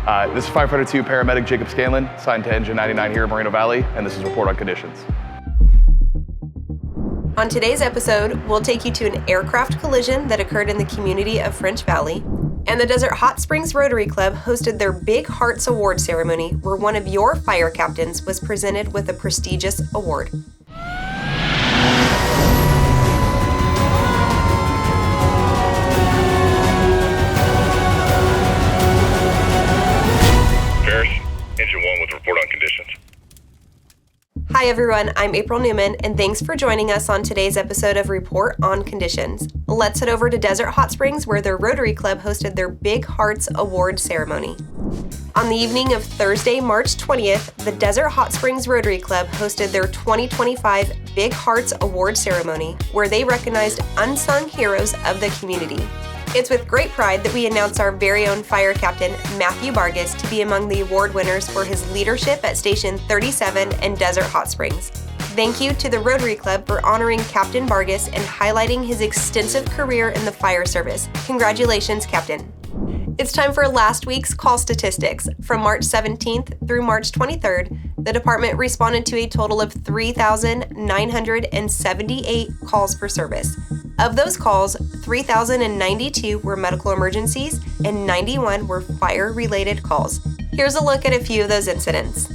This is Firefighter 2 Paramedic Jacob Scanlon, assigned to Engine 99 here in Moreno Valley, and this is Report on Conditions. On today's episode, we'll take you to an aircraft collision that occurred in the community of French Valley, and the Desert Hot Springs Rotary Club hosted their Big Hearts Award ceremony, where one of your fire captains was presented with a prestigious award. Engine 1 with report on conditions. Hi everyone, I'm April Newman, and thanks for joining us on today's episode of Report on Conditions. Let's head over to Desert Hot Springs, where their Rotary Club hosted their Big Hearts Award ceremony. On the evening of Thursday, March 20th, the Desert Hot Springs Rotary Club hosted their 2025 Big Hearts Award ceremony, where they recognized unsung heroes of the community. It's with great pride that we announce our very own fire captain, Matthew Vargas, to be among the award winners for his leadership at Station 37 in Desert Hot Springs. Thank you to the Rotary Club for honoring Captain Vargas and highlighting his extensive career in the fire service. Congratulations, Captain. It's time for last week's call statistics. From March 17th through March 23rd, the department responded to a total of 3,978 calls for service. Of those calls, 3,092 were medical emergencies and 91 were fire-related calls. Here's a look at a few of those incidents.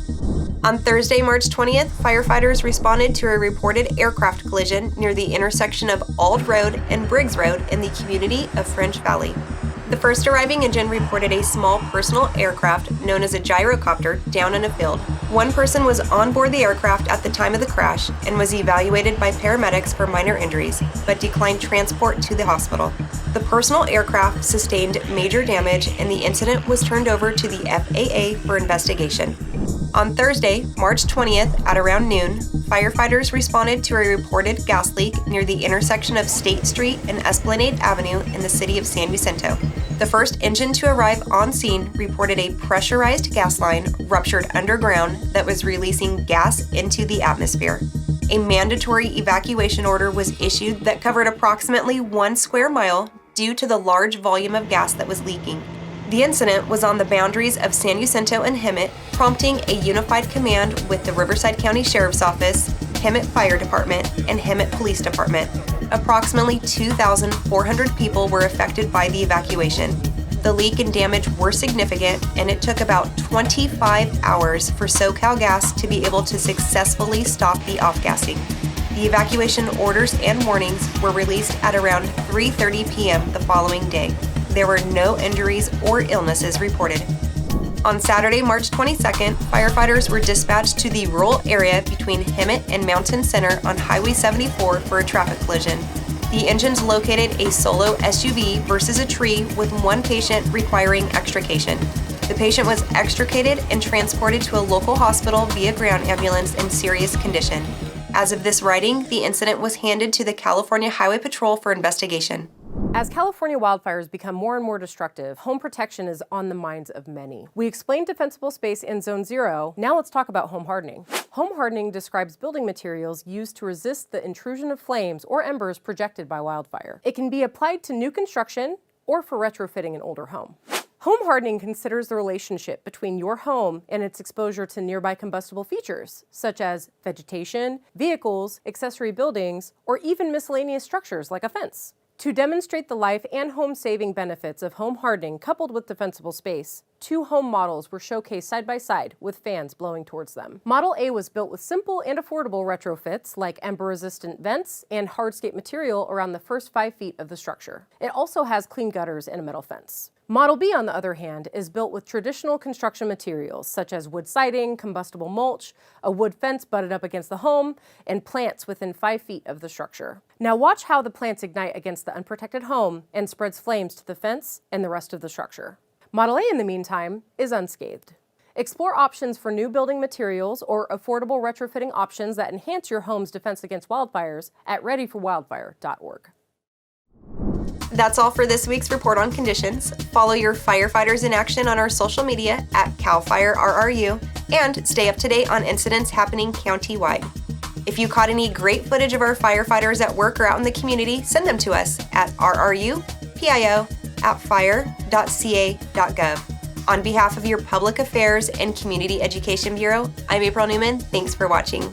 On Thursday, March 20th, firefighters responded to a reported aircraft collision near the intersection of Ald Road and Briggs Road in the community of French Valley. The first arriving engine reported a small personal aircraft known as a gyrocopter down in a field. One person was on board the aircraft at the time of the crash and was evaluated by paramedics for minor injuries, but declined transport to the hospital. The personal aircraft sustained major damage and the incident was turned over to the FAA for investigation. On Thursday, March 20th at around noon, firefighters responded to a reported gas leak near the intersection of State Street and Esplanade Avenue in the city of San Jacinto. The first engine to arrive on scene reported a pressurized gas line ruptured underground that was releasing gas into the atmosphere. A mandatory evacuation order was issued that covered approximately 1 square mile due to the large volume of gas that was leaking. The incident was on the boundaries of San Jacinto and Hemet, prompting a unified command with the Riverside County Sheriff's Office, Hemet Fire Department, and Hemet Police Department. Approximately 2,400 people were affected by the evacuation. The leak and damage were significant, and it took about 25 hours for SoCal Gas to be able to successfully stop the off-gassing. The evacuation orders and warnings were released at around 3:30 p.m. the following day. There were no injuries or illnesses reported. On Saturday, March 22nd, firefighters were dispatched to the rural area between Hemet and Mountain Center on Highway 74 for a traffic collision. The engines located a solo SUV versus a tree with one patient requiring extrication. The patient was extricated and transported to a local hospital via ground ambulance in serious condition. As of this writing, the incident was handed to the California Highway Patrol for investigation. As California wildfires become more and more destructive, home protection is on the minds of many. We explained defensible space in Zone 0. Now let's talk about home hardening. Home hardening describes building materials used to resist the intrusion of flames or embers projected by wildfire. It can be applied to new construction or for retrofitting an older home. Home hardening considers the relationship between your home and its exposure to nearby combustible features, such as vegetation, vehicles, accessory buildings, or even miscellaneous structures like a fence. To demonstrate the life and home-saving benefits of home hardening coupled with defensible space, 2 home models were showcased side by side with fans blowing towards them. Model A was built with simple and affordable retrofits like ember-resistant vents and hardscape material around the first 5 feet of the structure. It also has clean gutters and a metal fence. Model B, on the other hand, is built with traditional construction materials such as wood siding, combustible mulch, a wood fence butted up against the home, and plants within 5 feet of the structure. Now watch how the plants ignite against the unprotected home and spreads flames to the fence and the rest of the structure. Model A, in the meantime, is unscathed. Explore options for new building materials or affordable retrofitting options that enhance your home's defense against wildfires at readyforwildfire.org. That's all for this week's Report on Conditions. Follow your firefighters in action on our social media at CalFireRRU and stay up to date on incidents happening countywide. If you caught any great footage of our firefighters at work or out in the community, send them to us at rrupio@fire.ca.gov. On behalf of your Public Affairs and Community Education Bureau, I'm April Newman. Thanks for watching.